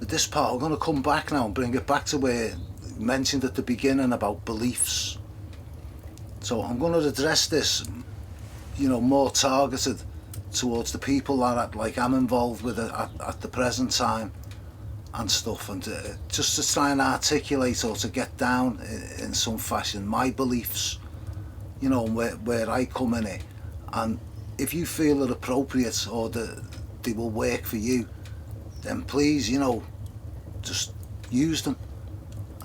with this part, I'm going to come back now and bring it back to where you mentioned at the beginning about beliefs. So I'm going to address this, more targeted towards the people that I'm involved with at the present time and stuff, and just to try and articulate or to get down in some fashion my beliefs, and where I come in it. And if you feel they're appropriate or that they will work for you, then please, just use them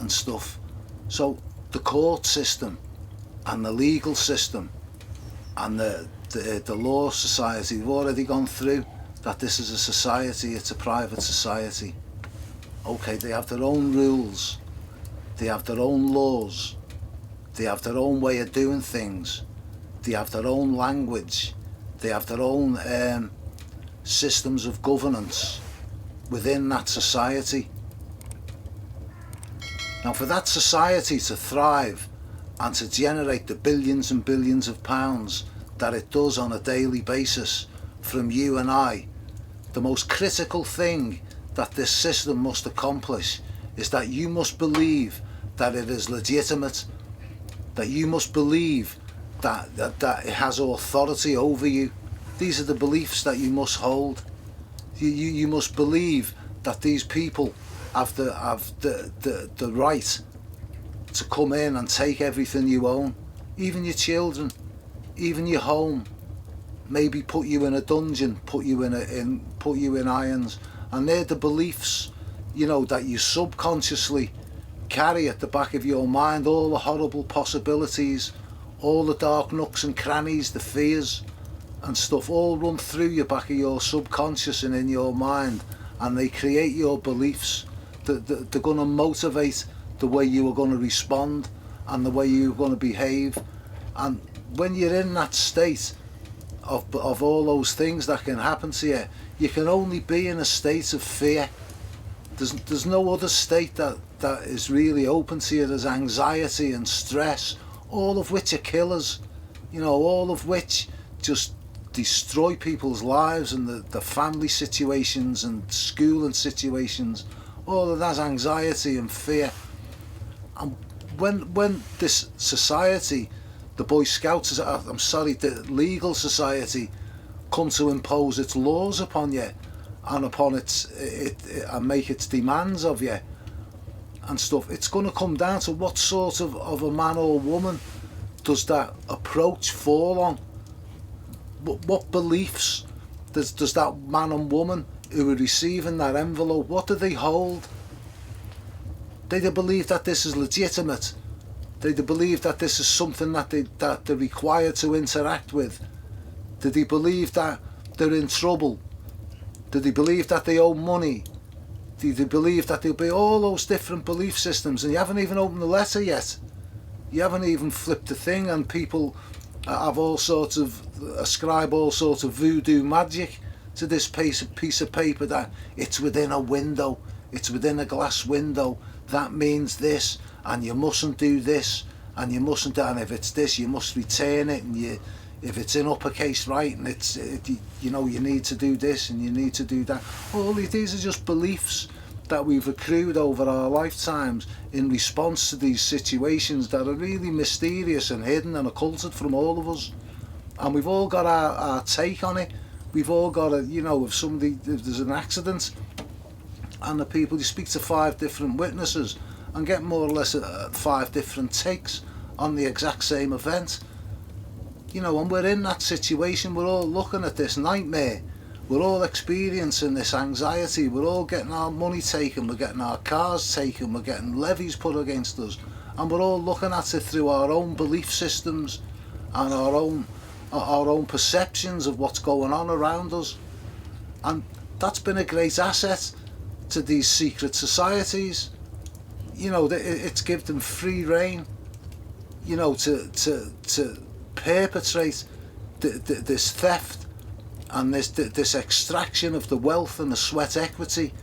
and stuff. So the court system and the legal system and the law society have already gone through that. This is a society, it's a private society. Okay, they have their own rules, they have their own laws, they have their own way of doing things, they have their own language, they have their own systems of governance within that society. Now, for that society to thrive and to generate the billions and billions of pounds that it does on a daily basis from you and I, the most critical thing that this system must accomplish is that you must believe that it is legitimate, that you must believe that it has authority over you. These are the beliefs that you must hold. You must believe that these people have the right to come in and take everything you own, even your children, even your home, maybe put you in a dungeon, put you in irons. And they're the beliefs, that you subconsciously carry at the back of your mind, all the horrible possibilities, all the dark nooks and crannies, the fears and stuff, all run through your back of your subconscious and in your mind, and they create your beliefs. They're going to motivate the way you are going to respond and the way you're going to behave. And when you're in that state of all those things that can happen to you, you can only be in a state of fear. There's no other state that is really open to you. There's anxiety and stress, all of which are killers, all of which just destroy people's lives and the family situations and schooling situations. All of that's anxiety and fear. And when this society, the Boy Scouts, the legal society, come to impose its laws upon you and upon and make its demands of you and stuff, it's going to come down to what sort of a man or woman does that approach fall on. What beliefs does that man and woman who are receiving that envelope, what do they hold? Do they believe that this is legitimate? Do they believe that this is something that they're required to interact with? Do they believe that they're in trouble? Do they believe that they owe money? Do they believe that there'll be all those different belief systems? And you haven't even opened the letter yet. You haven't even flipped the thing, and people have ascribe all sorts of voodoo magic to this piece of paper, that it's within a window, it's within a glass window, that means this, and you mustn't do this, and you mustn't, and if it's this, you must return it, and if it's in uppercase right, and you need to do this and you need to do that. All these are just beliefs that we've accrued over our lifetimes in response to these situations that are really mysterious and hidden and occulted from all of us. And we've all got our take on it. We've all got if there's an accident and you speak to 5 different witnesses and get more or less 5 different takes on the exact same event. And we're in that situation, we're all looking at this nightmare, we're all experiencing this anxiety, we're all getting our money taken, we're getting our cars taken, we're getting levies put against us, and we're all looking at it through our own belief systems and our own perceptions of what's going on around us. And that's been a great asset to these secret societies. It's given them free rein, to perpetrate this theft and this extraction of the wealth and the sweat equity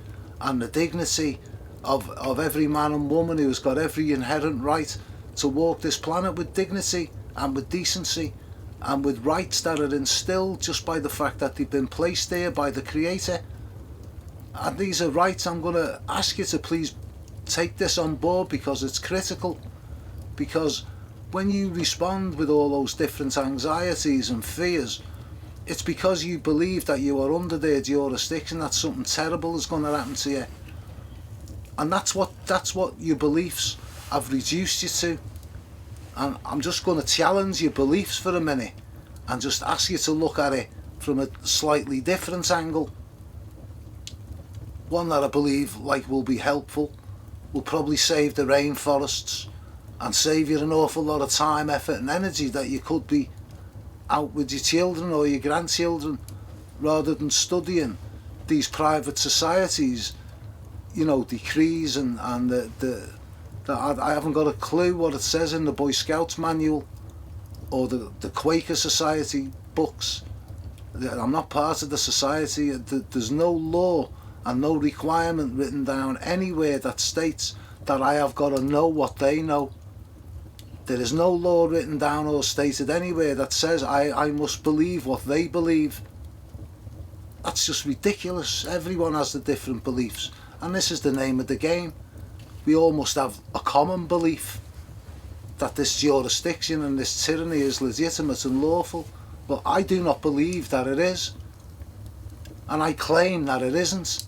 and the dignity of every man and woman who has got every inherent right to walk this planet with dignity and with decency and with rights that are instilled just by the fact that they've been placed there by the Creator. And these are rights. I'm going to ask you to please take this on board because it's critical. Because when you respond with all those different anxieties and fears, it's because you believe that you are under their jurisdiction, that something terrible is going to happen to you. And that's what your beliefs have reduced you to. And I'm just going to challenge your beliefs for a minute and just ask you to look at it from a slightly different angle. One that I believe will be helpful, will probably save the rainforests and save you an awful lot of time, effort and energy that you could be out with your children or your grandchildren rather than studying these private societies, decrees and I haven't got a clue what it says in the Boy Scouts manual or the Quaker Society books. I'm not part of the society. There's no law and no requirement written down anywhere that states that I have got to know what they know. There is no law written down or stated anywhere that says I must believe what they believe. That's just ridiculous. Everyone has the different beliefs, and this is the name of the game. We all must have a common belief that this jurisdiction and this tyranny is legitimate and lawful, but I do not believe that it is, and I claim that it isn't.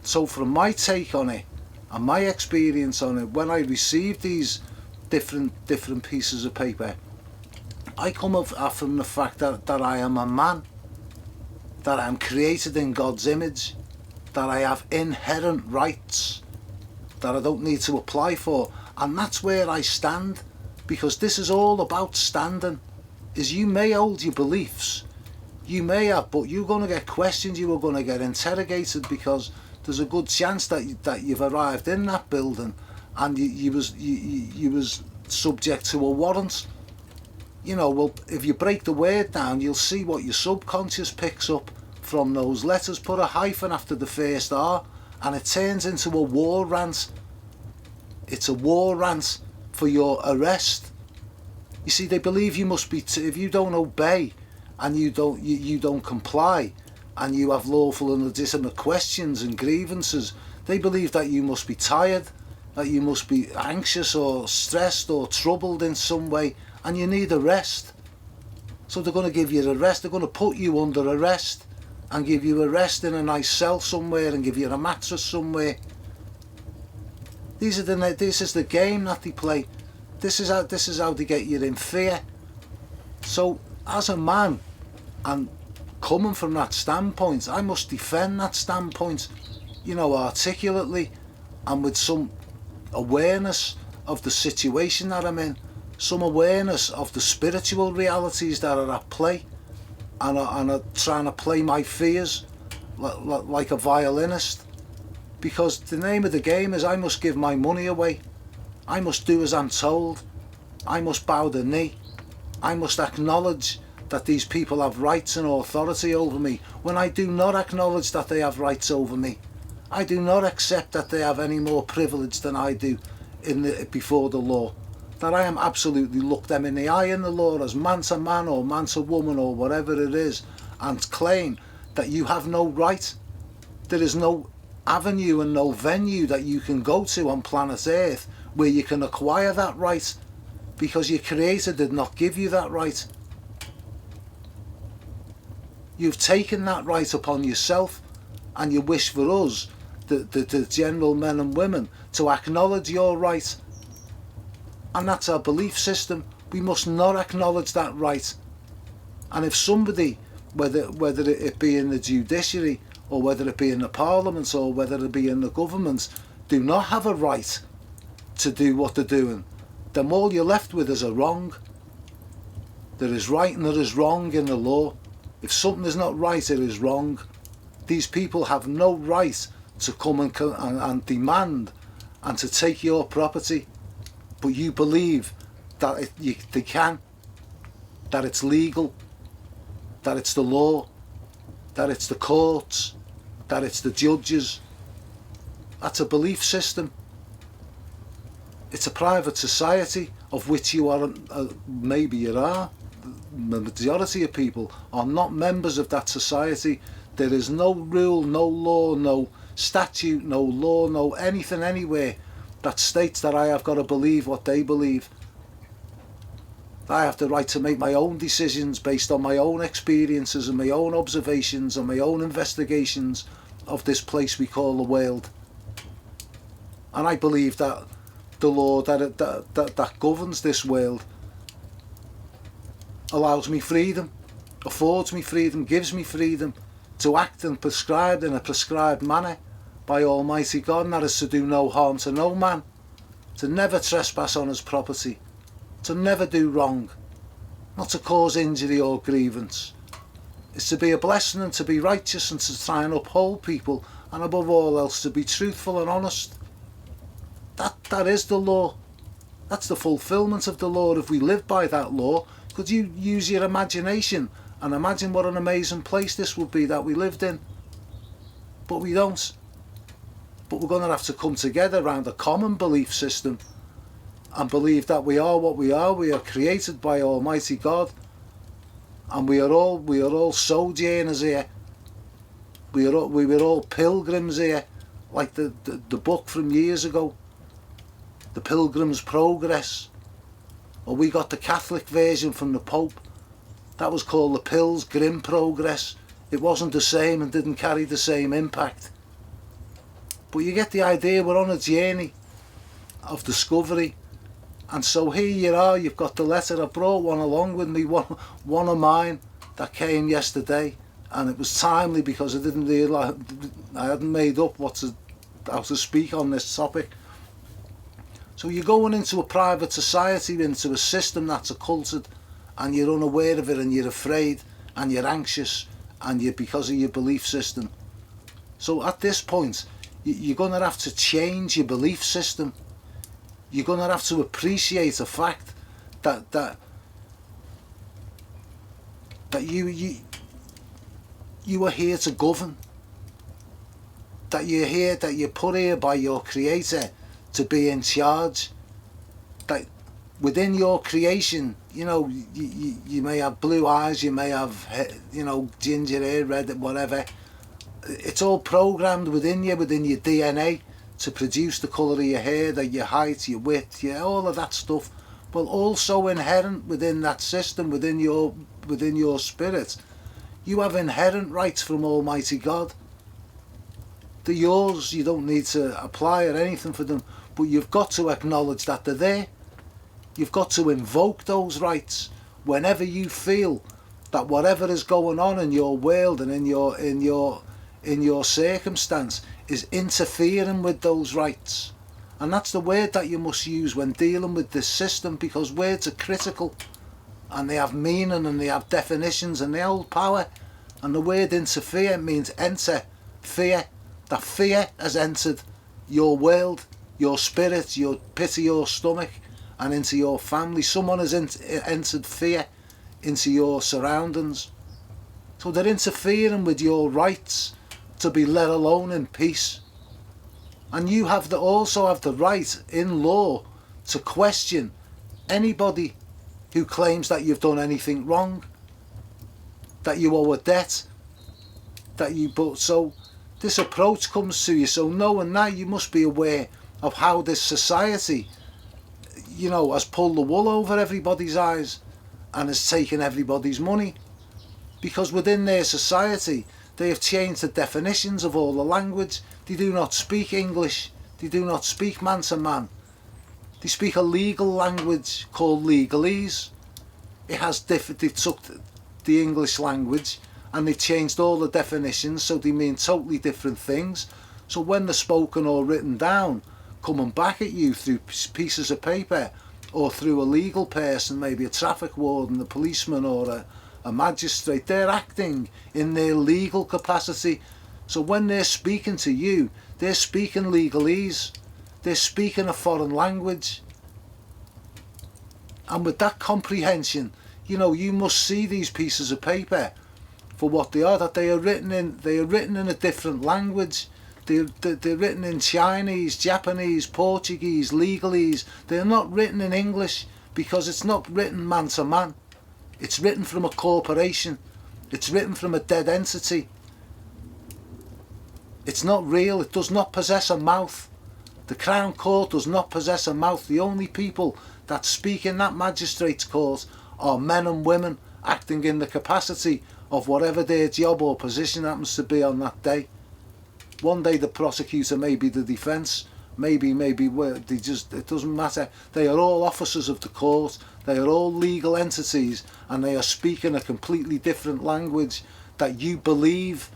So from my take on it and my experience on it, when I receive these different pieces of paper, I come up from the fact that I am a man, that I am created in God's image, that I have inherent rights that I don't need to apply for, and that's where I stand, because this is all about standing. Is you may hold your beliefs, you may have, but you're going to get questioned, you are going to get interrogated, because there's a good chance that you've arrived in that building and you was subject to a warrant. Well, if you break the word down, you'll see what your subconscious picks up from those letters. Put a hyphen after the first R and it turns into a war rant. It's a war rant for your arrest. You see, they believe you must be, if you don't obey and you don't comply and you have lawful and legitimate questions and grievances, they believe that you must be tired, that you must be anxious or stressed or troubled in some way, and you need a rest. So they're going to give you a rest. They're going to put you under arrest and give you a rest in a nice cell somewhere and give you a mattress somewhere. This is the game that they play. This is how they get you in fear. So as a man, and coming from that standpoint, I must defend that standpoint, articulately and with some awareness of the situation that I'm in, some awareness of the spiritual realities that are at play, and are trying to play my fears like a violinist. Because the name of the game is I must give my money away, I must do as I'm told, I must bow the knee, I must acknowledge that these people have rights and authority over me. When I do not acknowledge that they have rights over me, I do not accept that they have any more privilege than I do before the law, that I am absolutely look them in the eye in the law as man to man or man to woman or whatever it is, and claim that you have no right. There is no avenue and no venue that you can go to on planet Earth where you can acquire that right, because your Creator did not give you that right. You've taken that right upon yourself, and you wish for us, the general men and women, to acknowledge your right. And that's our belief system. We must not acknowledge that right. And if somebody, whether it be in the judiciary or whether it be in the parliament or whether it be in the government, do not have a right to do what they're doing, then all you're left with is a wrong. There is right and there is wrong in the law. If something is not right, it is wrong. These people have no right to come and demand and to take your property, but you believe that they can, that it's legal, that it's the law, that it's the courts, that it's the judges. That's a belief system. It's a private society of which you are, maybe you are. The majority of people are not members of that society. There is no rule, no law, no statute, no law, no anything anywhere that states that I have got to believe what they believe. I have the right to make my own decisions based on my own experiences and my own observations and my own investigations of this place we call the world. And I believe that the law that governs this world allows me freedom, affords me freedom, gives me freedom to act and prescribed in a prescribed manner by Almighty God, and that is to do no harm to no man, to never trespass on his property, to never do wrong, not to cause injury or grievance. It's to be a blessing and to be righteous and to try and uphold people, and above all else to be truthful and honest. That is the law. That's the fulfilment of the law. If we live by that law, could you use your imagination and imagine what an amazing place this would be that we lived in? But we don't. But we're going to have to come together around a common belief system and believe that we are what we are. We are created by Almighty God, and we are all sojourners here. We were all pilgrims here, like the book from years ago, The Pilgrim's Progress. Or we got the Catholic version from the Pope. That was called the Pilgrim Progress. It wasn't the same and didn't carry the same impact. But you get the idea. We're on a journey of discovery. And so here you are, you've got the letter. I brought one along with me, one of mine that came yesterday, and it was timely because I didn't realise, I hadn't made up how to speak on this topic. So you're going into a private society, into a system that's occulted, and you're unaware of it, and you're afraid, and you're anxious, and you're because of your belief system. So at this point, you're going to have to change your belief system. You're going to have to appreciate the fact that you are here to govern. That you're here, that you're put here by your Creator to be in charge. That within your creation, you may have blue eyes, you may have, ginger hair, red, whatever. It's all programmed within you, within your DNA, to produce the colour of your hair, your height, your width, all of that stuff. But also inherent within that system, within your spirit, you have inherent rights from Almighty God. They're yours. You don't need to apply or anything for them, but you've got to acknowledge that they're there. You've got to invoke those rights whenever you feel that whatever is going on in your world and in your circumstance is interfering with those rights. And that's the word that you must use when dealing with this system, because words are critical and they have meaning and they have definitions and they hold power. And the word interfere means enter, fear. That fear has entered your world, your spirit, your pit of your stomach, and into your family. Someone has entered fear into your surroundings. So they're interfering with your rights to be let alone in peace. And you also have the right in law to question anybody who claims that you've done anything wrong, that you owe a debt, so this approach comes to you. So knowing that, you must be aware of how this society, has pulled the wool over everybody's eyes and has taken everybody's money. Because within their society, they have changed the definitions of all the language. They do not speak English. They do not speak man to man. They speak a legal language called legalese. They took the English language and they changed all the definitions, so they mean totally different things. So when they're spoken or written down, coming back at you through pieces of paper or through a legal person, maybe a traffic warden, a policeman or a magistrate, they're acting in their legal capacity. So when they're speaking to you, they're speaking legalese. They're speaking a foreign language. And with that comprehension, you must see these pieces of paper for what they are, that they are written in a different language. They're written in Chinese, Japanese, Portuguese, legalese. They're not written in English because it's not written man to man. It's written from a corporation. It's written from a dead entity. It's not real. It does not possess a mouth. The Crown Court does not possess a mouth. The only people that speak in that magistrates' court are men and women acting in the capacity of whatever their job or position happens to be on that day. One day the prosecutor may be the defence, maybe they just, it doesn't matter. They are all officers of the court. They are all legal entities, and they are speaking a completely different language that you believe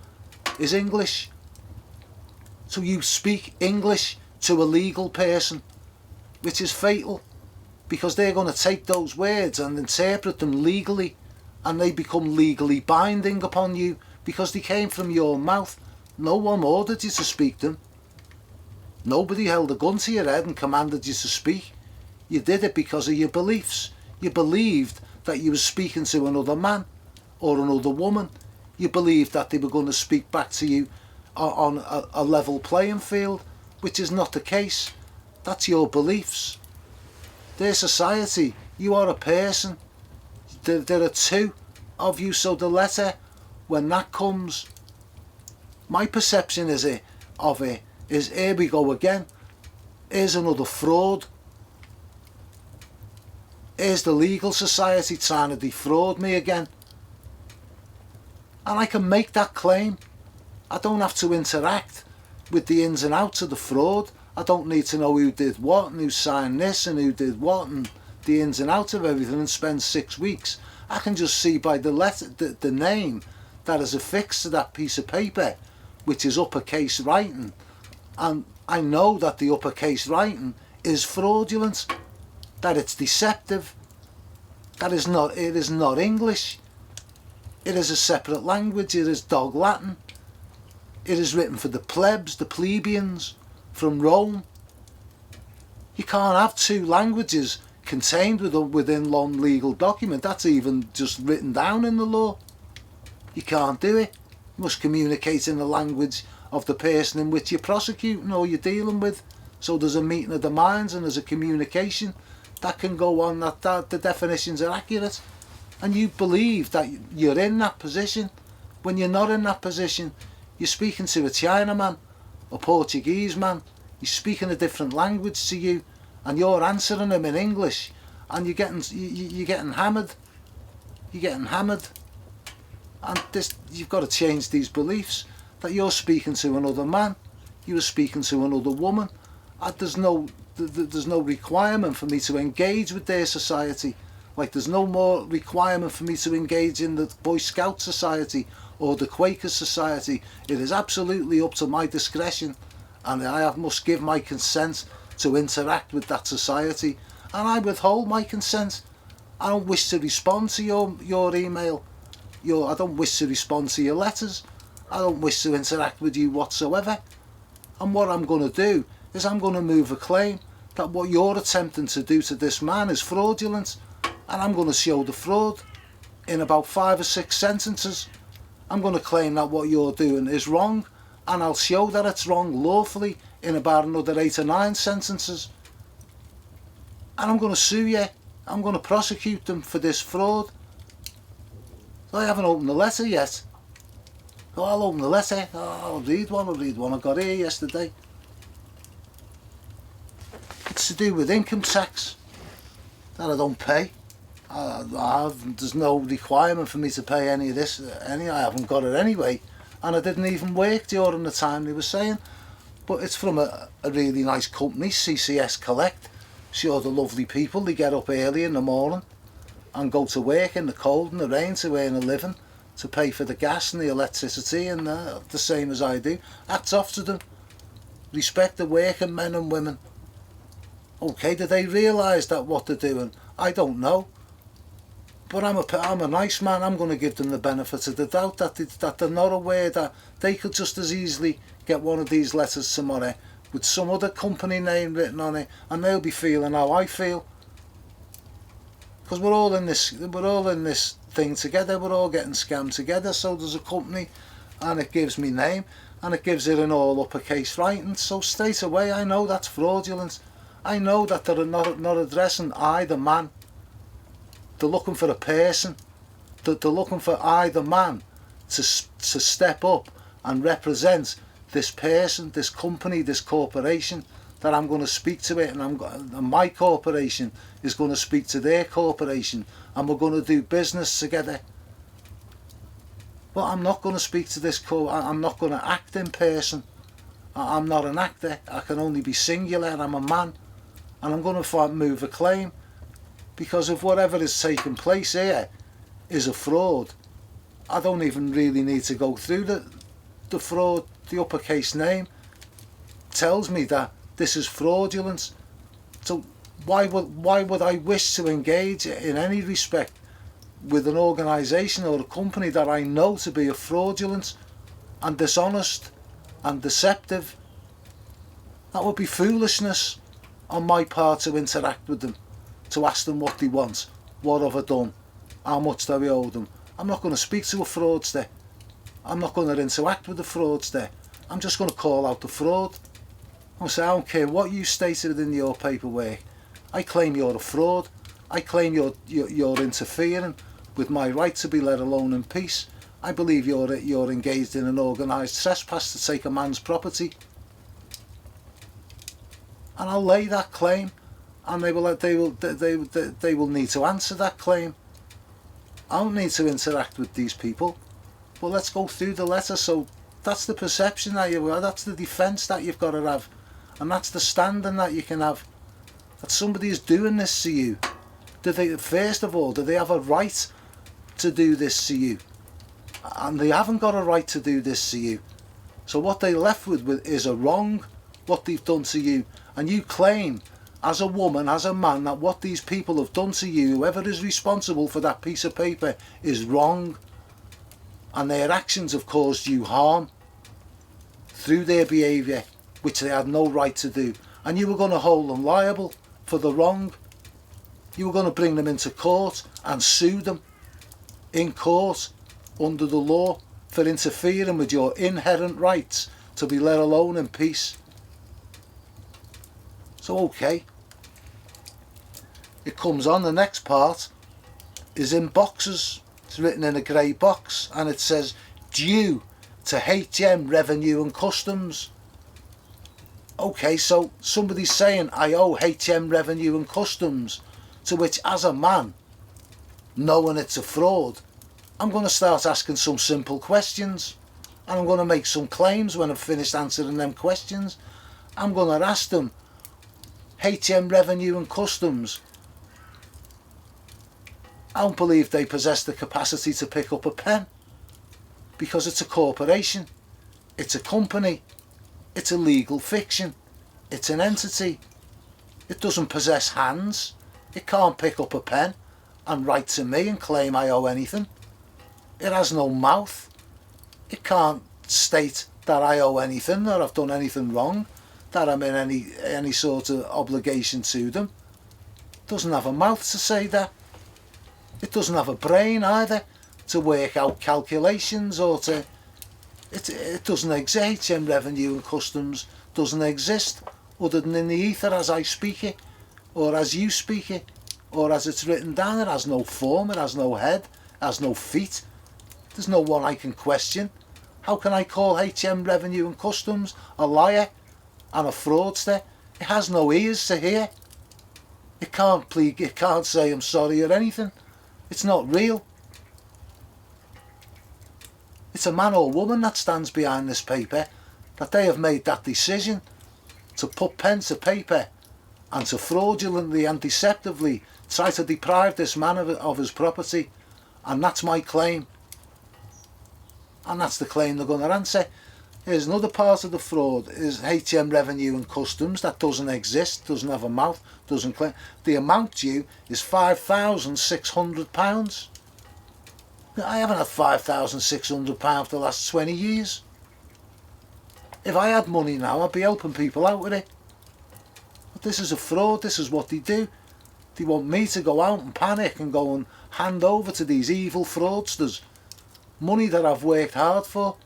is English. So you speak English to a legal person, which is fatal, because they're going to take those words and interpret them legally, and they become legally binding upon you because they came from your mouth. No one ordered you to speak them. Nobody held a gun to your head and commanded you to speak. You did it because of your beliefs. You believed that you were speaking to another man or another woman. You believed that they were going to speak back to you on a level playing field, which is not the case. That's your beliefs. They're society. You are a person. There are two of you, so the letter, when that comes, my perception of it is, here we go again. Here's another fraud. Here's the legal society trying to defraud me again. And I can make that claim. I don't have to interact with the ins and outs of the fraud. I don't need to know who did what and who signed this and who did what and the ins and outs of everything and spend 6 weeks. I can just see by the letter, the name that is affixed to that piece of paper, which is uppercase writing, and I know that the uppercase writing is fraudulent, that it's deceptive, that it is not English. It is a separate language. It is dog Latin. It is written for the plebs, the plebeians from Rome. You can't have two languages contained within one legal document. That's even just written down in the law. You can't do it. You must communicate in the language of the person in which you're prosecuting or you're dealing with. So there's a meeting of the minds and there's a communication that can go on, that the definitions are accurate. And you believe that you're in that position. When you're not in that position, you're speaking to a Chinaman, a Portuguese man, he's speaking a different language to you, and you're answering him in English, and you're getting hammered. You're getting hammered. And you've got to change these beliefs, that you're speaking to another man, you were speaking to another woman. There's no requirement for me to engage with their society. Like there's no more requirement for me to engage in the Boy Scout society or the Quakers society. It is absolutely up to my discretion, and I must give my consent to interact with that society, and I withhold my consent. I don't wish to respond to your email. I don't wish to respond to your letters. I don't wish to interact with you whatsoever. And what I'm going to do is I'm going to move a claim that what you're attempting to do to this man is fraudulent, and I'm going to show the fraud in about 5 or 6 sentences. I'm going to claim that what you're doing is wrong, and I'll show that it's wrong lawfully in about another 8 or 9 sentences. And I'm going to sue you. I'm going to prosecute them for this fraud. I haven't opened the letter yet. Oh, I'll open the letter. Oh, I'll read one I got here yesterday. It's to do with income tax that I don't pay. There's no requirement for me to pay any of this. I haven't got it anyway, and I didn't even work during the time they were saying. But it's from a really nice company, CCS Collect. Sure, the lovely people, they get up early in the morning and go to work in the cold and the rain to earn a living, to pay for the gas and the electricity, and the same as I do. Hats off to them. Respect the working men and women. Okay, do they realise that what they're doing? I don't know. But I'm a nice man. I'm going to give them the benefit of the doubt that they're not aware that they could just as easily get one of these letters tomorrow with some other company name written on it, and they'll be feeling how I feel. Because we're all in this thing together. We're all getting scammed together. So there's a company, and it gives me name, and it gives it in all uppercase writing. So straight away, I know that's fraudulent. I know that they're not addressing I, the man. They're looking for a person. They're looking for I, the man, to step up and represent this person, this company, this corporation, that I'm going to speak to it, and my corporation is going to speak to their corporation, and we're going to do business together. But I'm not going to speak to this I'm not going to act in person. I'm not an actor. I can only be singular. I'm a man, and I'm going to move a claim, because if whatever is taking place here is a fraud, I don't even really need to go through the fraud. The uppercase name tells me that this is fraudulent. So why would I wish to engage in any respect with an organisation or a company that I know to be a fraudulent and dishonest and deceptive? That would be foolishness on my part to interact with them, to ask them what they want, what have I done, how much do we owe them. I'm not going to speak to a fraudster. I'm not going to interact with a fraudster. I'm just going to call out the fraud. I'm going to say, I don't care what you stated in your paperwork. I claim you're a fraud. I claim you're interfering with my right to be let alone in peace. I believe you're engaged in an organised trespass to take a man's property. And I'll lay that claim, and they will need to answer that claim. I don't need to interact with these people. Well, let's go through the letter. So that's the perception that you've got, that's the defence that you've got to have, and that's the standing that you can have, that somebody is doing this to you. First of all, do they have a right to do this to you? And they haven't got a right to do this to you. So what they're left with is a wrong, what they've done to you. And you claim, as a woman, as a man, that what these people have done to you, whoever is responsible for that piece of paper, is wrong. And their actions have caused you harm through their behaviour, which they had no right to do. And you were going to hold them liable for the wrong. You were going to bring them into court and sue them in court under the law for interfering with your inherent rights to be let alone in peace. So okay, it comes on, the next part is in boxes. It's written in a grey box, and it says, due to HM Revenue and Customs. Okay, so somebody's saying I owe HM Revenue and Customs, to which, as a man, knowing it's a fraud, I'm going to start asking some simple questions, and I'm going to make some claims when I've finished answering them questions. I'm going to ask them, HM Revenue and Customs, I don't believe they possess the capacity to pick up a pen, because it's a corporation, it's a company, it's a legal fiction, it's an entity. It doesn't possess hands. It can't pick up a pen and write to me and claim I owe anything. It has no mouth. It can't state that I owe anything, or I've done anything wrong, that I'm in any sort of obligation to them. It doesn't have a mouth to say that. It doesn't have a brain either to work out calculations, or to... It doesn't exist. HM Revenue and Customs doesn't exist other than in the ether as I speak it, or as you speak it, or as it's written down. It has no form, it has no head, it has no feet. There's no one I can question. How can I call HM Revenue and Customs a liar and a fraudster? It has no ears to hear. It can't plead, it can't say I'm sorry or anything. It's not real. It's a man or woman that stands behind this paper, that they have made that decision to put pen to paper and to fraudulently and deceptively try to deprive this man of his property. And that's my claim. And that's the claim they're going to answer. Here's another part of the fraud, is HM Revenue and Customs, that doesn't exist, doesn't have a mouth, doesn't claim. The amount due is £5,600. I haven't had £5,600 for the last 20 years. If I had money now, I'd be helping people out with it. But this is a fraud, this is what they do. They want me to go out and panic and go and hand over to these evil fraudsters money that I've worked hard for.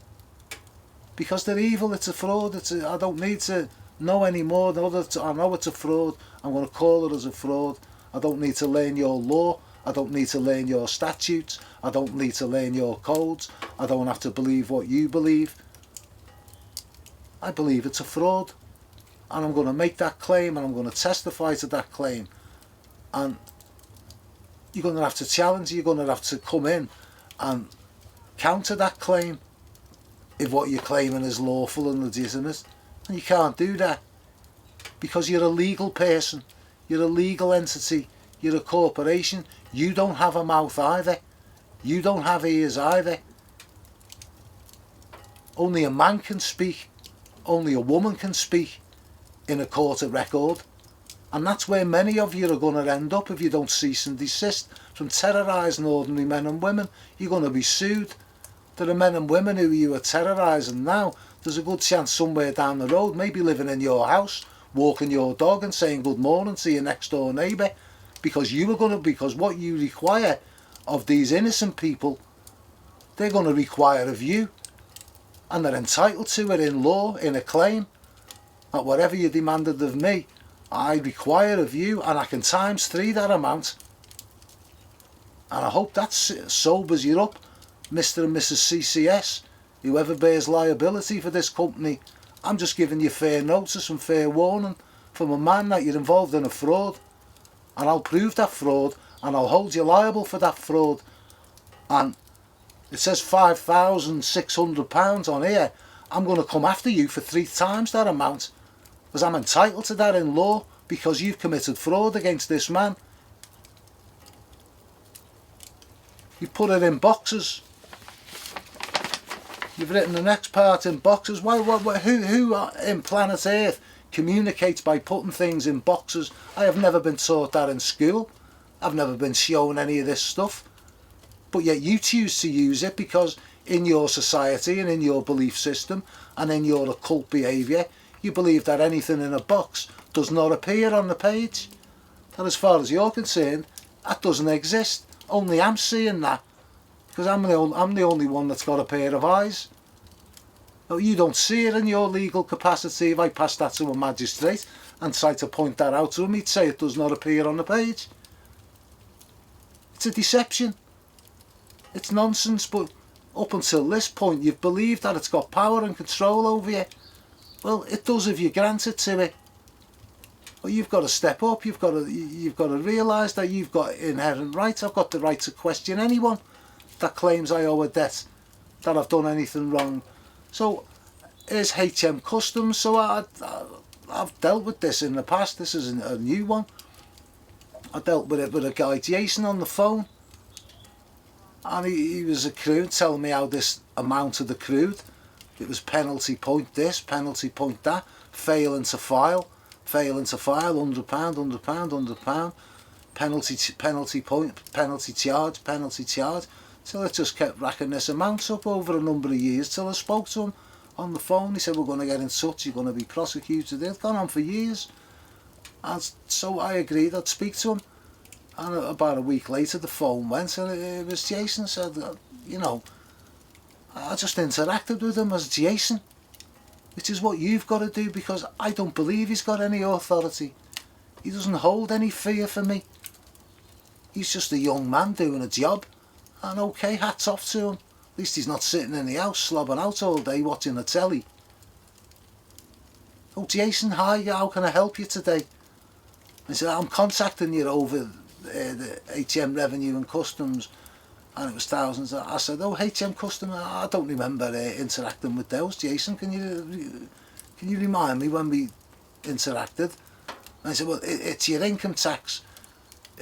Because they're evil, it's a fraud. I don't need to know any more. I know it's a fraud. I'm going to call it as a fraud. I don't need to learn your law. I don't need to learn your statutes. I don't need to learn your codes. I don't have to believe what you believe. I believe it's a fraud. And I'm going to make that claim, and I'm going to testify to that claim. And you're going to have to challenge, you're going to have to come in and counter that claim if what you're claiming is lawful and legitimate. And you can't do that because you're a legal person, you're a legal entity, you're a corporation. You don't have a mouth either, you don't have ears either. Only a man can speak, only a woman can speak in a court of record. And that's where many of you are going to end up if you don't cease and desist from terrorising ordinary men and women. You're going to be sued. There are men and women who you are terrorising now. There's a good chance somewhere down the road, maybe living in your house, walking your dog and saying good morning to your next door neighbour, because because what you require of these innocent people, they're going to require of you, and they're entitled to it in law, in a claim, that whatever you demanded of me, I require of you, and I can times 3 that amount. And I hope that sobers you up, Mr. and Mrs. CCS, whoever bears liability for this company. I'm just giving you fair notice and fair warning from a man that you're involved in a fraud, and I'll prove that fraud, and I'll hold you liable for that fraud. And it says £5,600 on here. I'm going to come after you for 3 times that amount, because I'm entitled to that in law, because you've committed fraud against this man. You put it in boxes. You've written the next part in boxes. Who in planet Earth communicates by putting things in boxes? I have never been taught that in school. I've never been shown any of this stuff. But yet you choose to use it because in your society and in your belief system and in your occult behaviour, you believe that anything in a box does not appear on the page. And as far as you're concerned, that doesn't exist. Only I'm seeing that, because I'm the only one that's got a pair of eyes. No, you don't see it in your legal capacity. If I pass that to a magistrate and try to point that out to him, he'd say it does not appear on the page. It's a deception. It's nonsense, but up until this point you've believed that it's got power and control over you. Well, it does if you grant it to it. But you've got to step up. You've got to realise that you've got inherent rights. I've got the right to question anyone that claims I owe a debt, that I've done anything wrong. So here's HM Customs. So I've dealt with this in the past. This isn't a new one. I dealt with it with a guy, Jason, on the phone, and he was accrued, telling me how this amount had accrued. It was penalty point this, penalty point that, failing to file, £100, £100, penalty point, penalty charge. So it just kept racking this amount up over a number of years till I spoke to him on the phone. He said, we're going to get in touch, you're going to be prosecuted. It's gone on for years. And so I agreed I'd speak to him. And about a week later the phone went, and it was Jason. Said, you know, I just interacted with him as Jason, which is what you've got to do, because I don't believe he's got any authority. He doesn't hold any fear for me. He's just a young man doing a job, and okay, hats off to him. At least he's not sitting in the house slobbing out all day watching the telly. Oh, Jason, hi, how can I help you today? I said, I'm contacting you over the HM Revenue and Customs, and it was thousands. I said, oh, HM Customs, I don't remember interacting with those. Jason, can you remind me when we interacted? And I said, well, it's your income tax.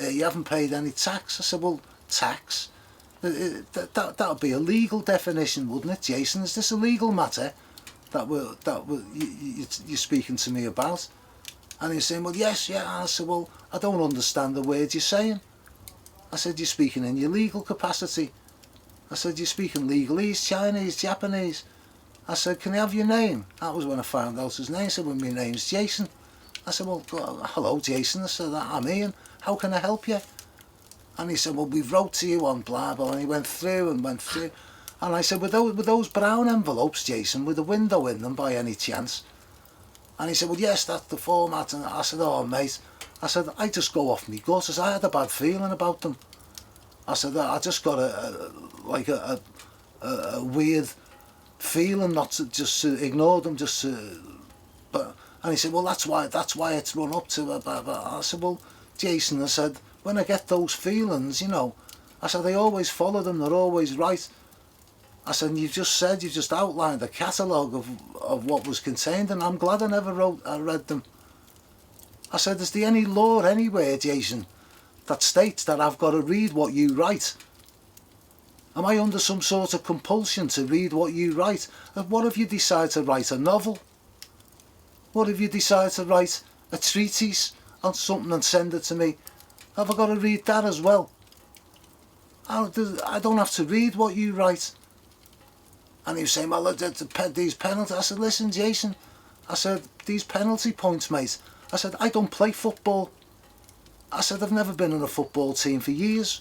You haven't paid any tax. I said, well, tax? That would be a legal definition, wouldn't it, Jason? Is this a legal matter that you're speaking to me about? And he's saying, well, yes, yeah. And I said, well, I don't understand the words you're saying. I said, you're speaking in your legal capacity. I said, you're speaking legalese, Chinese, Japanese. I said, can I have your name? That was when I found out his name. He said, well, my name's Jason. I said, well, hello, Jason. I said, I'm Ian. How can I help you? And he said, well, we wrote to you on blah, blah. And he went through. And I said, were those brown envelopes, Jason, with a window in them by any chance? And he said, well, yes, that's the format. And I said, oh, mate. I said, I just go off my gut. I said, I had a bad feeling about them. I said, I just got a weird feeling, not to just to ignore them, just to, but, and he said, well, that's why it's run up to, blah, blah, blah. I said, well, Jason, I said, when I get those feelings, you know, I said, I always follow them, they're always right. I said, you've just outlined a catalogue of what was contained, and I'm glad I read them. I said, is there any law anywhere, Jason, that states that I've got to read what you write? Am I under some sort of compulsion to read what you write? And what if you decide to write a novel? What if you decide to write a treatise on something and send it to me? Have I got to read that as well? I don't have to read what you write. And he was saying, well, these penalties. I said, listen, Jason, I said, these penalty points, mate. I said, I don't play football. I said, I've never been in a football team for years.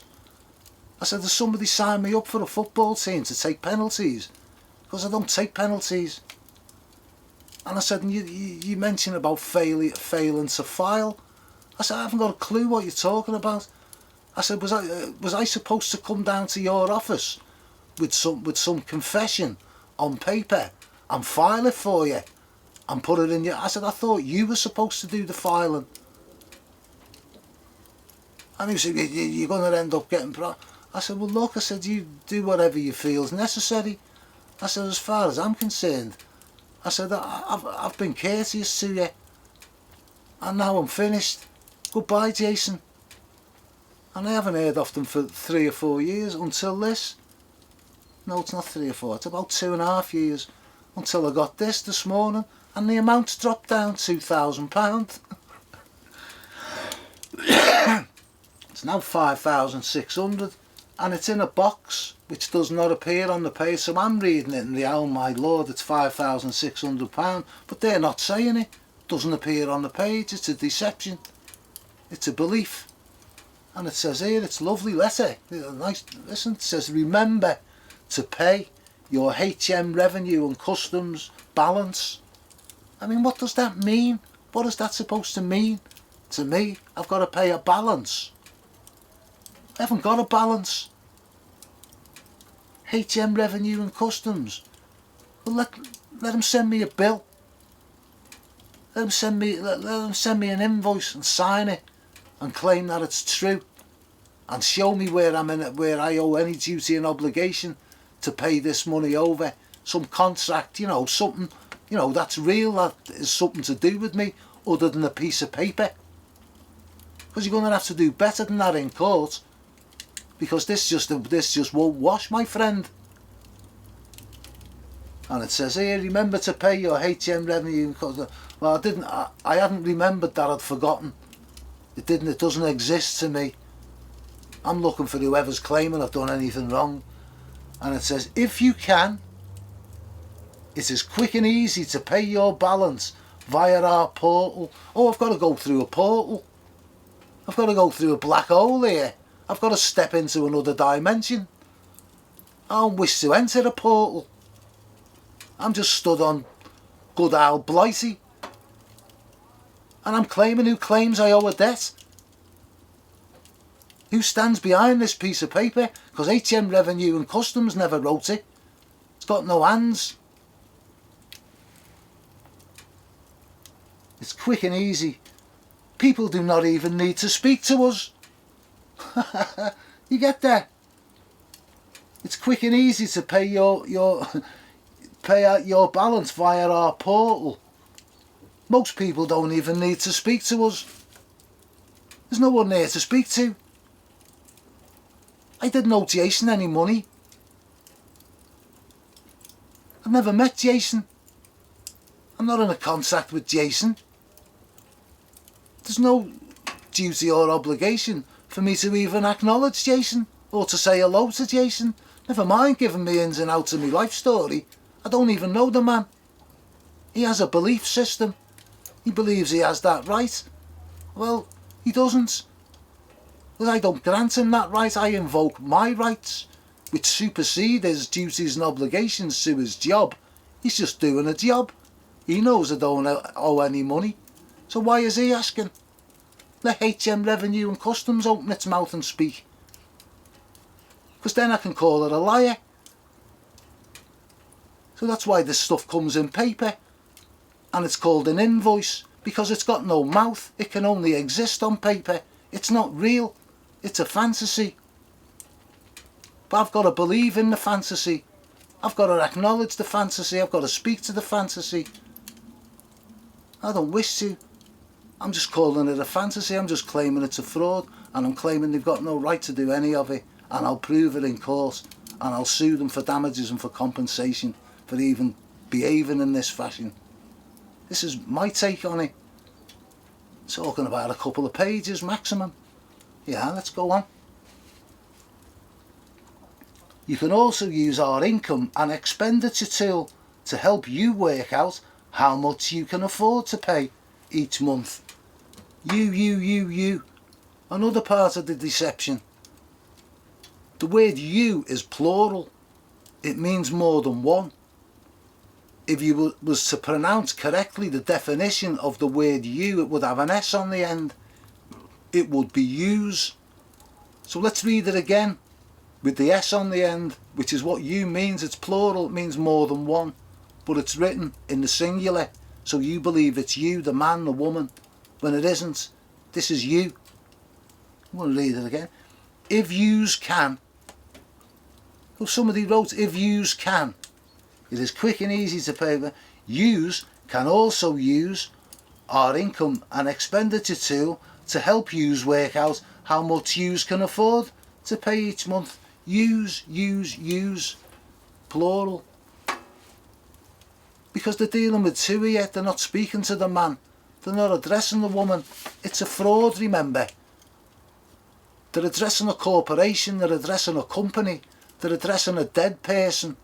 I said, does somebody sign me up for a football team to take penalties? Because I don't take penalties. And I said, and you mentioned about failing to file. I said, I haven't got a clue what you're talking about. I said, was I supposed to come down to your office with some confession on paper and file it for you and put it in your... I said, I thought you were supposed to do the filing. And he said, you're going to end up getting... I said, well, look, I said, you do whatever you feel is necessary. I said, as far as I'm concerned, I said, I've been courteous to you, and now I'm finished. Goodbye, Jason. And I haven't heard of them for 3 or 4 years until this. No, it's not 3 or 4, it's about 2.5 years until I got this morning, and the amount's dropped down £2,000. It's now 5,600, and it's in a box which does not appear on the page. So I'm reading it and oh my lord, it's £5,600, but they're not saying it. Doesn't appear on the page. It's a deception. It's a belief. And it says here, it's a lovely letter. Nice. Listen, it says, remember to pay your HM revenue and customs balance. I mean, what does that mean? What is that supposed to mean? To me, I've got to pay a balance. I haven't got a balance. HM revenue and customs. Well, let them send me a bill. Let them send me an invoice and sign it and claim that it's true, and show me where I owe any duty and obligation to pay this money over. Some contract, you know, something, you know, that's real, that is something to do with me other than a piece of paper. Because you're going to have to do better than that in court. Because this just won't wash, my friend. And it says here, remember to pay your HM revenue. Well, I hadn't remembered that, I'd forgotten. It doesn't exist to me. I'm looking for whoever's claiming I've done anything wrong. And it says, if you can, it is quick and easy to pay your balance via our portal. Oh, I've got to go through a portal. I've got to go through a black hole here. I've got to step into another dimension. I don't wish to enter a portal. I'm just stood on good old Blighty. And I'm claiming who claims I owe a debt. Who stands behind this piece of paper? Because HM Revenue and Customs never wrote it. It's got no hands. It's quick and easy. People do not even need to speak to us. You get that? It's quick and easy to pay pay out your balance via our portal. Most people don't even need to speak to us. There's no one there to speak to. I didn't owe Jason any money. I've never met Jason. I'm not in a contract with Jason. There's no duty or obligation for me to even acknowledge Jason or to say hello to Jason. Never mind giving me ins and outs of my life story. I don't even know the man. He has a belief system. He believes he has that right. Well, he doesn't. But I don't grant him that right. I invoke my rights, which supersede his duties and obligations to his job. He's just doing a job. He knows I don't owe any money. So why is he asking? Let HM Revenue and Customs open its mouth and speak. Because then I can call her a liar. So that's why this stuff comes in paper, and it's called an invoice, because it's got no mouth. It can only exist on paper. It's not real. It's a fantasy. But I've got to believe in the fantasy. I've got to acknowledge the fantasy. I've got to speak to the fantasy. I don't wish to. I'm just calling it a fantasy. I'm just claiming it's a fraud, and I'm claiming they've got no right to do any of it, and I'll prove it in court, and I'll sue them for damages and for compensation for even behaving in this fashion. This is my take on it. Talking about a couple of pages maximum. Yeah, let's go on. You can also use our income and expenditure tool to help you work out how much you can afford to pay each month. You. Another part of the deception. The word you is plural. It means more than one. If you was to pronounce correctly the definition of the word you, it would have an S on the end. It would be use. So let's read it again with the S on the end, which is what you means. It's plural, it means more than one, but it's written in the singular, so you believe it's you, the man, the woman, when it isn't. This is you. I'm going to read it again. If yous can. Well, somebody wrote, if yous can. It is quick and easy to pay. Yous can also use our income and expenditure tool to help yous work out how much yous can afford to pay each month. Use, plural. Because they're dealing with two here, they're not speaking to the man, they're not addressing the woman. It's a fraud, remember. They're addressing a corporation, they're addressing a company, they're addressing a dead person.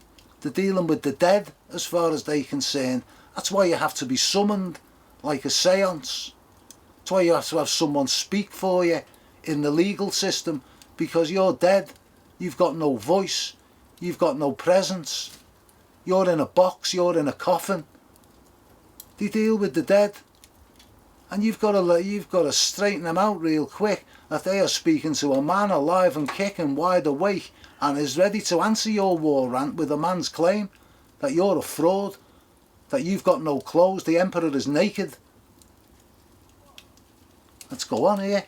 They're dealing with the dead as far as they're concerned. That's why you have to be summoned like a seance. That's why you have to have someone speak for you in the legal system, because you're dead. You've got no voice. You've got no presence. You're in a box. You're in a coffin. They deal with the dead, and you've got to straighten them out real quick that they are speaking to a man alive and kicking, wide awake, and is ready to answer your war rant with a man's claim that you're a fraud, that you've got no clothes, the emperor is naked. Let's go on here.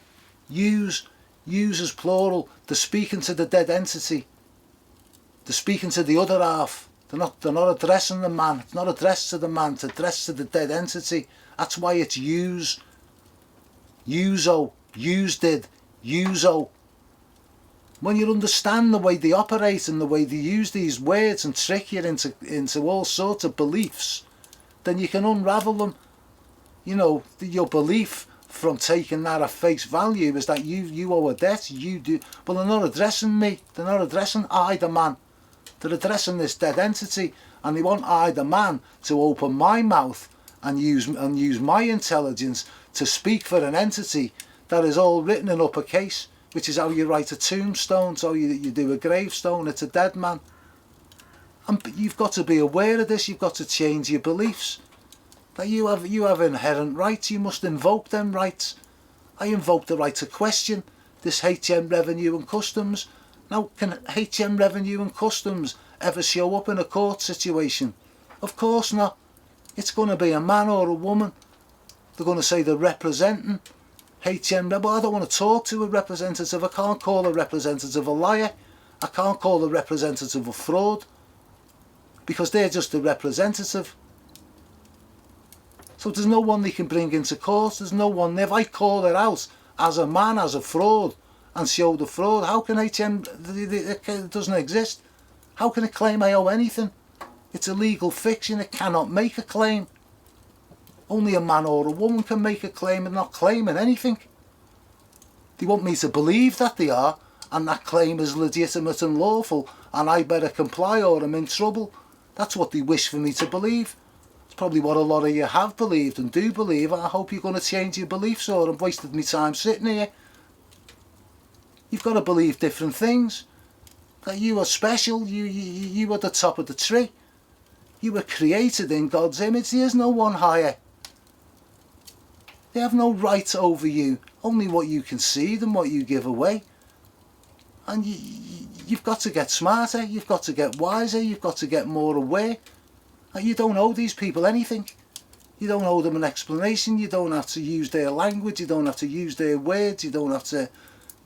Use as plural. They're speaking to the dead entity. They're speaking to the other half. They're not addressing the man. It's not addressed to the man, it's addressed to the dead entity. That's why it's use. Uso. Used it. Uso. When you understand the way they operate and the way they use these words and trick you into all sorts of beliefs, then you can unravel them. You know, your belief from taking that at face value is that you owe a debt, you do. Well, they're not addressing me. They're not addressing I, the man. They're addressing this dead entity, and they want I, the man, to open my mouth and use my intelligence to speak for an entity that is all written in uppercase, which is how you write a tombstone, so you do a gravestone. It's a dead man. And you've got to be aware of this. You've got to change your beliefs. That you have inherent rights. You must invoke them rights. I invoke the right to question this HM Revenue and Customs. Now, can HM Revenue and Customs ever show up in a court situation? Of course not. It's going to be a man or a woman. They're going to say they're representing HM Revenue. I don't want to talk to a representative. I can't call a representative a liar. I can't call a representative a fraud, because they're just a representative. So there's no one they can bring into court. There's no one. If I call it out as a man, as a fraud, and show the fraud, how can HM, it doesn't exist. How can it claim I owe anything? It's a legal fiction. It cannot make a claim. Only a man or a woman can make a claim and not claiming anything. They want me to believe that they are, and that claim is legitimate and lawful, and I better comply or I'm in trouble. That's what they wish for me to believe. It's probably what a lot of you have believed and do believe. I hope you're going to change your beliefs, or I've wasted my time sitting here. You've got to believe different things. That you are special, you are the top of the tree. You were created in God's image. There is no one higher. They have no right over you, only what you concede and what you give away. And you've got to get smarter, you've got to get wiser, you've got to get more aware. And you don't owe these people anything. You don't owe them an explanation. You don't have to use their language. You don't have to use their words. You don't have to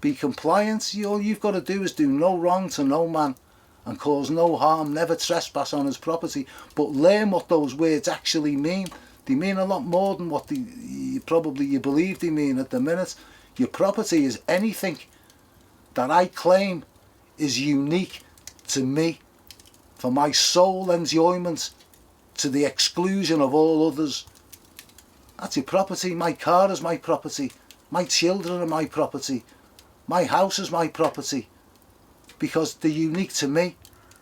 be compliant. All you've got to do is do no wrong to no man and cause no harm, never trespass on his property, but learn what those words actually mean. They mean a lot more than what you believe they mean at the minute. Your property is anything that I claim is unique to me, for my sole enjoyment, to the exclusion of all others. That's your property. My car is my property. My children are my property. My house is my property. Because they're unique to me,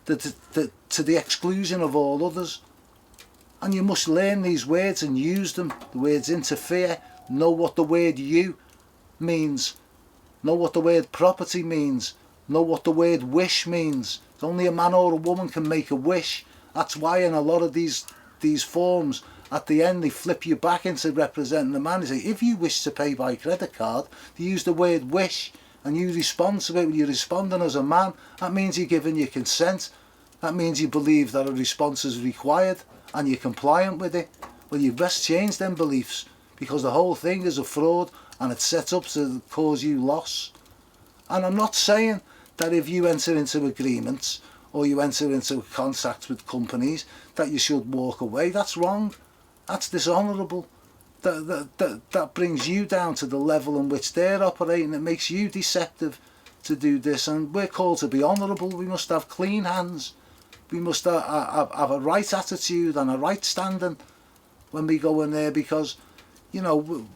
to the exclusion of all others. And you must learn these words and use them. The words interfere. Know what the word you means. Know what the word property means. Know what the word wish means. Only a man or a woman can make a wish. That's why in a lot of these forms, at the end they flip you back into representing the man. They say, if you wish to pay by credit card, they use the word wish, and you respond to it when you're responding as a man. That means you're giving your consent. That means you believe that a response is required and you're compliant with it. Well, you best change them beliefs, because the whole thing is a fraud and it's set up to cause you loss. And I'm not saying that if you enter into agreements or you enter into contracts with companies that you should walk away. That's wrong. That's dishonourable. That brings you down to the level in which they're operating. It makes you deceptive to do this. And we're called to be honourable. We must have clean hands. We must have a right attitude and a right standing when we go in there, because, you know,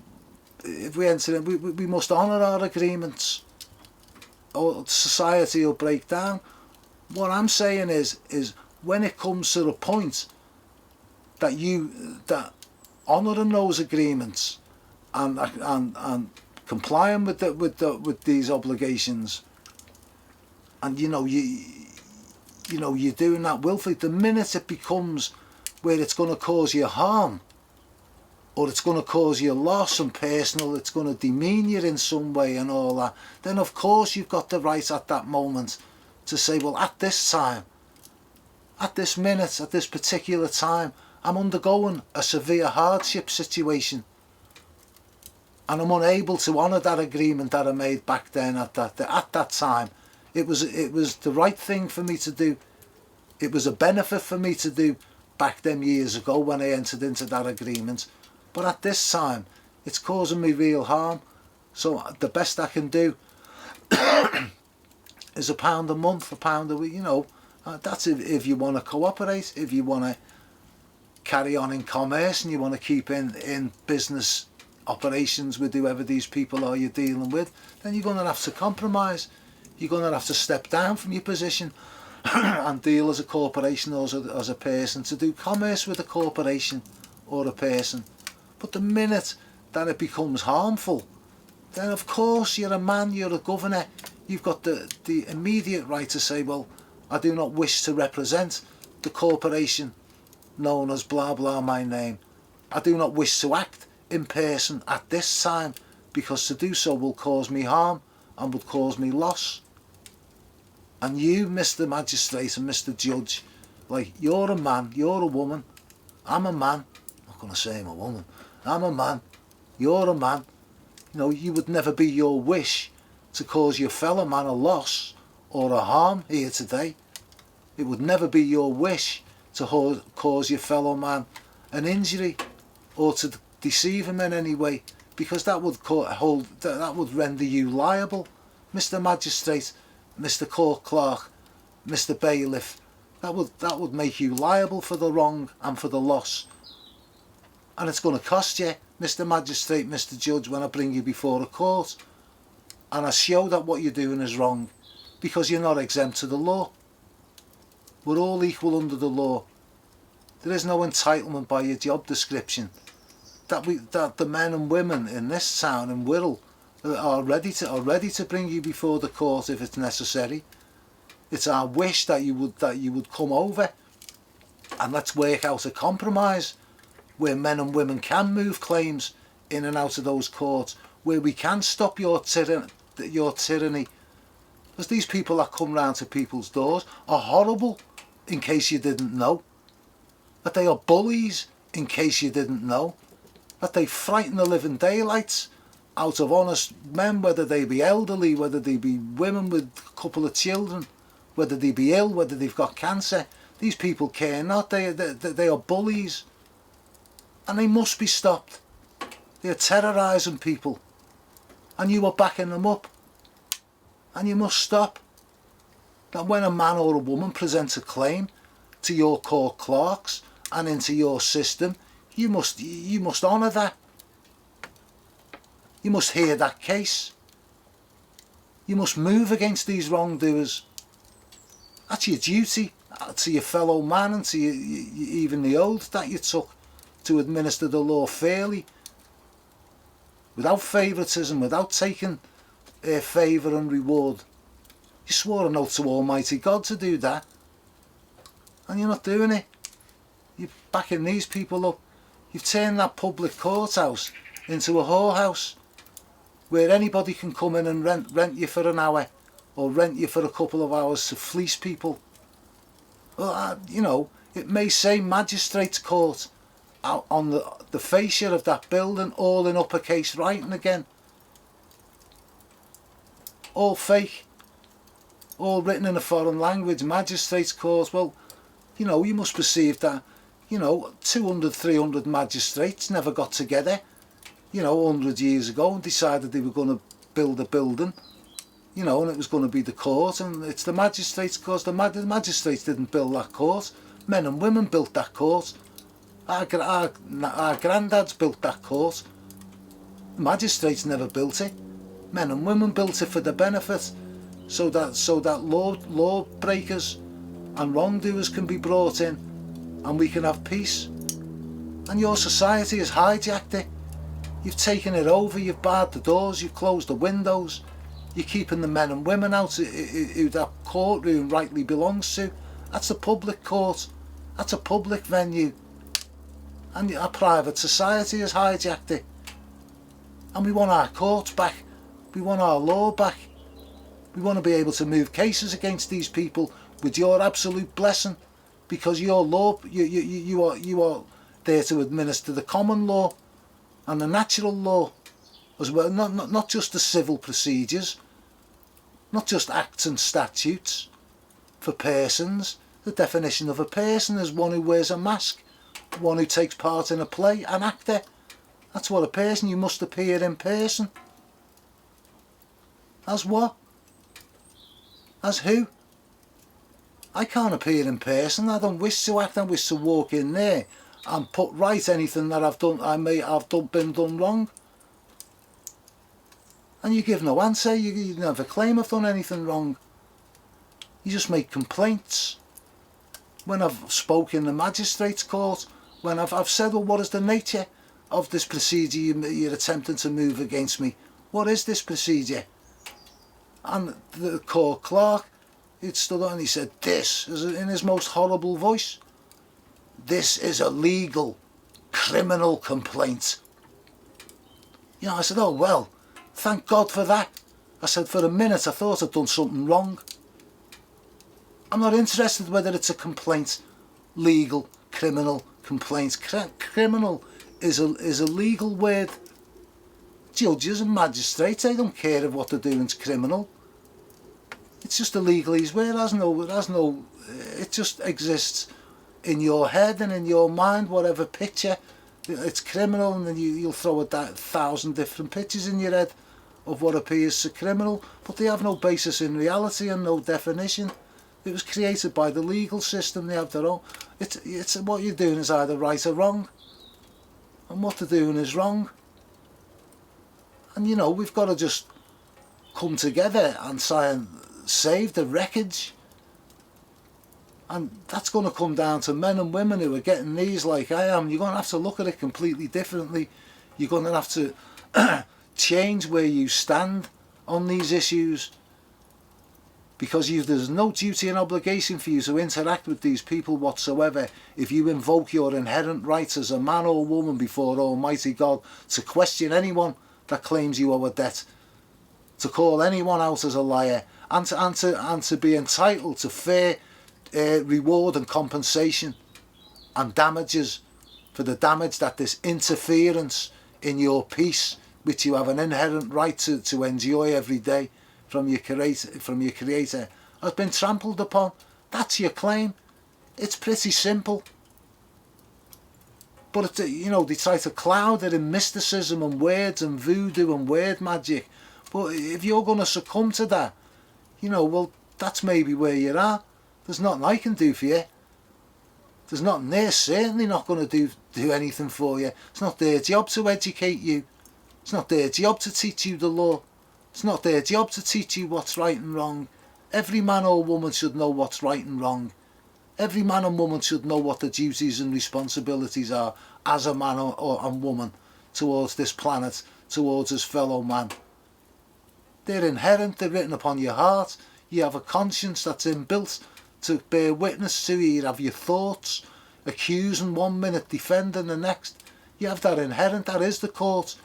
if we enter in, we must honour our agreements, or society will break down. What I'm saying is when it comes to the point that honouring those agreements and complying with these obligations, and you're doing that willfully, the minute it becomes where it's going to cause you harm, or it's going to cause you loss and personal, it's going to demean you in some way and all that, then of course you've got the right at that moment to say, well, at this time, at this minute, at this particular time, I'm undergoing a severe hardship situation, and I'm unable to honour that agreement that I made back then at that time. It was the right thing for me to do. It was a benefit for me to do back them years ago when I entered into that agreement. But at this time, it's causing me real harm. So the best I can do is £1 a month, £1 a week, that's if you want to cooperate, if you want to carry on in commerce and you want to keep in business operations with whoever these people are you're dealing with, then you're going to have to compromise. You're going to have to step down from your position and deal as a corporation or as a person, to do commerce with a corporation or a person. But the minute that it becomes harmful, then of course you're a man, you're a governor, you've got the immediate right to say, well, I do not wish to represent the corporation known as blah blah my name. I do not wish to act in person at this time, because to do so will cause me harm and will cause me loss. And you, Mr. Magistrate and Mr. Judge, like, you're a man, you're a woman, I'm a man, I'm not going to say I'm a woman, I'm a man, you're a man, you would never be your wish to cause your fellow man a loss or a harm here today. It would never be your wish to cause your fellow man an injury or to deceive him in any way, because that would render you liable, Mr. Magistrate, Mr. Court Clerk, Mr. Bailiff. That would make you liable for the wrong and for the loss. And it's going to cost you, Mr. Magistrate, Mr. Judge, when I bring you before a court and I show that what you're doing is wrong, because you're not exempt to the law. We're all equal under the law. There is no entitlement by your job description. That the men and women in this town in Wirral are ready to bring you before the court if it's necessary. It's our wish that you would come over and let's work out a compromise where men and women can move claims in and out of those courts, where we can stop your tyranny. Because these people that come round to people's doors are horrible, in case you didn't know. that they are bullies, in case you didn't know, that they frighten the living daylights out of honest men, whether they be elderly, whether they be women with a couple of children, whether they be ill, whether they've got cancer. These people care not. They are bullies, and they must be stopped. They are terrorising people, and you are backing them up, and you must stop. That when a man or a woman presents a claim to your court clerks and into your system, you must honour that. You must hear that case. You must move against these wrongdoers. That's your duty to your fellow man and to even the oath that you took to administer the law fairly, without favouritism, without taking favour and reward. You swore an oath to Almighty God to do that, and you're not doing it. You're backing these people up. You've turned that public courthouse into a whorehouse where anybody can come in and rent you for an hour or rent you for a couple of hours to fleece people. Well, you know, it may say Magistrates Court out on the fascia of that building, all in uppercase writing again. All fake. All written in a foreign language, Magistrates Court. Well, you know, you must perceive that, you know, 200, 300 magistrates never got together, you know, 100 years ago and decided they were going to build a building, you know, and it was going to be the court, and it's the Magistrates Court. The magistrates didn't build that court. Men and women built that court. Our granddads built that court. The magistrates never built it. Men and women built it for the benefit, so that law breakers and wrongdoers can be brought in and we can have peace. And your society has hijacked it. You've taken it over, you've barred the doors, you've closed the windows, you're keeping the men and women out who that courtroom rightly belongs to. That's a public court, that's a public venue, and our private society has hijacked it. And we want our courts back, we want our law back. We want to be able to move cases against these people with your absolute blessing, because your law, you are there to administer the common law and the natural law as well, not just the civil procedures, not just acts and statutes for persons. The definition of a person is one who wears a mask, one who takes part in a play, an actor. That's what a person. You must appear in person. As what? As who? I can't appear in person. I don't wish to act. I wish to walk in there and put right anything that I may have been done wrong. And you give no answer. You never claim I've done anything wrong. You just make complaints. When I've spoken in the Magistrates Court, when I've said, well, what is the nature of this procedure you're attempting to move against me? What is this procedure? And the court clerk, it stood up and he said, this, in his most horrible voice, this is a legal criminal complaint. You know, I said, oh well, thank God for that. I said, for a minute I thought I'd done something wrong. I'm not interested whether it's a complaint, legal, criminal complaint. Criminal is a legal word. Judges and magistrates, they don't care if what they're doing is criminal. It's just a legalese word. It just exists in your head and in your mind, whatever picture. It's criminal, and then you'll throw 1,000 different pictures in your head of what appears to criminal, but they have no basis in reality and no definition. It was created by the legal system. They have their own. It's what you're doing is either right or wrong, and what they're doing is wrong. And you know, we've got to just come together and try and save the wreckage. And that's going to come down to men and women who are getting these like I am. You're going to have to look at it completely differently. You're going to have to change where you stand on these issues, because there's no duty and obligation for you to interact with these people whatsoever if you invoke your inherent rights as a man or woman before Almighty God to question anyone that claims you owe a debt, to call anyone out as a liar, and to be entitled to fair reward and compensation and damages for the damage that this interference in your peace, which you have an inherent right to enjoy every day from your creator, has been trampled upon. That's your claim. It's pretty simple. But you know, they try to cloud it in mysticism and words and voodoo and word magic. But if you're going to succumb to that, you know, well, that's maybe where you're at. There's nothing I can do for you. There's nothing there, certainly not going to do anything for you. It's not their job to educate you. It's not their job to teach you the law. It's not their job to teach you what's right and wrong. Every man or woman should know what's right and wrong. Every man and woman should know what the duties and responsibilities are as a man and woman towards this planet, towards his fellow man. They're inherent, they're written upon your heart. You have a conscience that's inbuilt to bear witness to. You have your thoughts, accusing 1 minute, defending the next. You have that inherent, that is the court.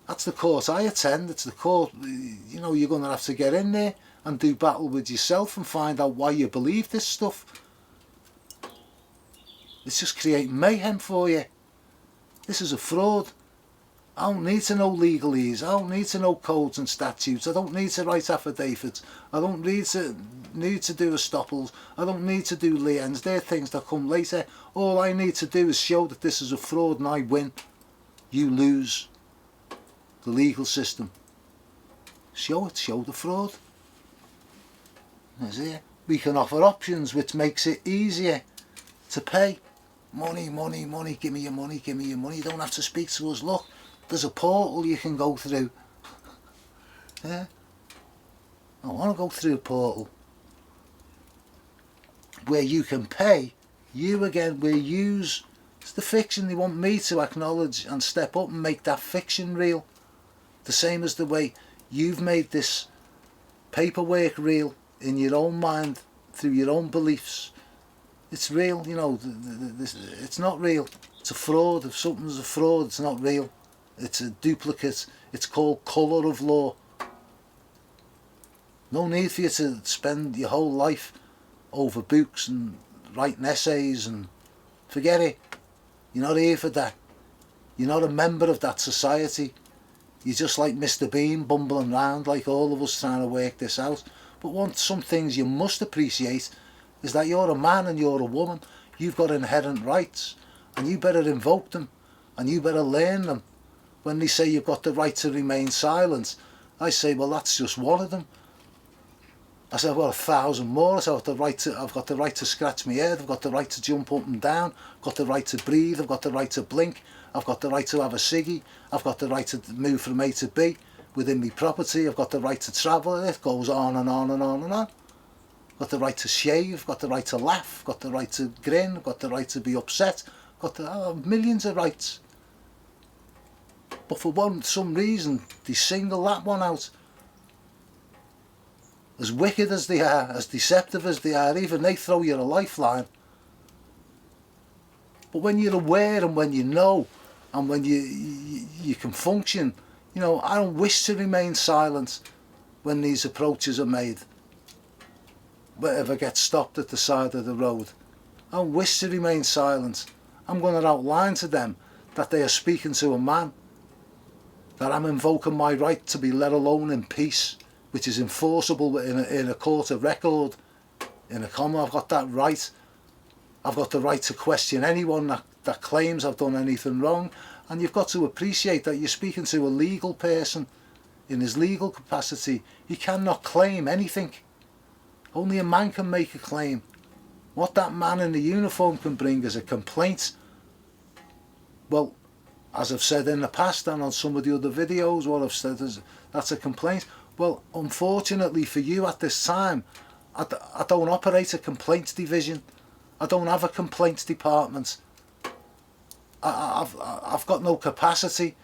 That's the court I attend. It's the court, you know, you're going to have to get in there and do battle with yourself and find out why you believe this stuff. It's just creating mayhem for you. This is a fraud. I don't need to know legalese. I don't need to know codes and statutes. I don't need to write affidavits. I don't need to do estoppels. I don't need to do liens. They're things that come later. All I need to do is show that this is a fraud and I win. You lose. The legal system. Show it. Show the fraud. That's it. We can offer options which makes it easier to pay. Money, money, money. Give me your money. Give me your money. You don't have to speak to us. Look. There's a portal you can go through. Yeah. I want to go through a portal where you can pay. You again, where use it's the fiction. They want me to acknowledge and step up and make that fiction real. The same as the way you've made this paperwork real in your own mind through your own beliefs. It's real, you know. It's not real. It's a fraud. If something's a fraud, it's not real. It's a duplicate. It's called colour of law. No need for you to spend your whole life over books and writing essays and forget it. You're not here for that. You're not a member of that society. You're just like Mr. Bean bumbling around like all of us trying to work this out. But some things you must appreciate is that you're a man and you're a woman. You've got inherent rights and you better invoke them and you better learn them. When they say you've got the right to remain silent, I say, well, that's just one of them. I said, well, 1,000 more. I said, I've got the right to scratch my head. I've got the right to jump up and down. I've got the right to breathe. I've got the right to blink. I've got the right to have a ciggy. I've got the right to move from A to B within my property. I've got the right to travel. It goes on and on and on and on. I've got the right to shave. I've got the right to laugh. I've got the right to grin. I've got the right to be upset. I've got millions of rights. But for some reason, they single that one out. As wicked as they are, as deceptive as they are, even they throw you a lifeline. But when you're aware and when you know, and when you can function, you know, I don't wish to remain silent when these approaches are made. Wherever gets stopped at the side of the road. I don't wish to remain silent. I'm going to outline to them that they are speaking to a man. That I'm invoking my right to be let alone in peace, which is enforceable in a court of record, in a comma. I've got that right. I've got the right to question anyone that claims I've done anything wrong. And you've got to appreciate that you're speaking to a legal person in his legal capacity. He cannot claim anything. Only a man can make a claim. What that man in the uniform can bring is a complaint. Well, as I've said in the past and on some of the other videos, what I've said is that's a complaint. Well, unfortunately for you at this time, I don't operate a complaints division. I don't have a complaints department. I've got no capacity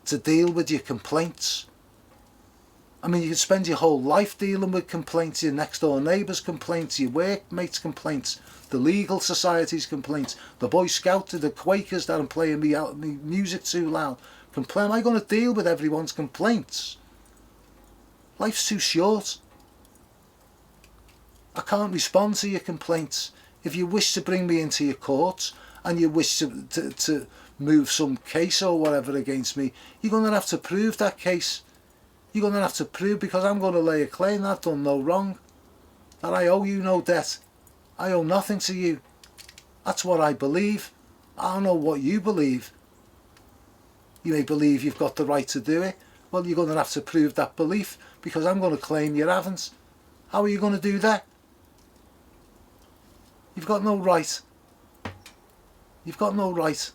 to deal with your complaints. I mean, you can spend your whole life dealing with complaints, your next door neighbour's complaints, your workmates' complaints, the legal society's complaints, the Boy Scouts, the Quakers that I'm playing me music too loud. Am I going to deal with everyone's complaints? Life's too short. I can't respond to your complaints. If you wish to bring me into your courts and you wish to move some case or whatever against me, you're going to have to prove that case. You're going to have to prove, because I'm going to lay a claim that I've done no wrong, that I owe you no debt. I owe nothing to you. That's what I believe. I don't know what you believe. You may believe you've got the right to do it. Well, you're going to have to prove that belief, because I'm going to claim you haven't. How are you going to do that? You've got no right. You've got no right.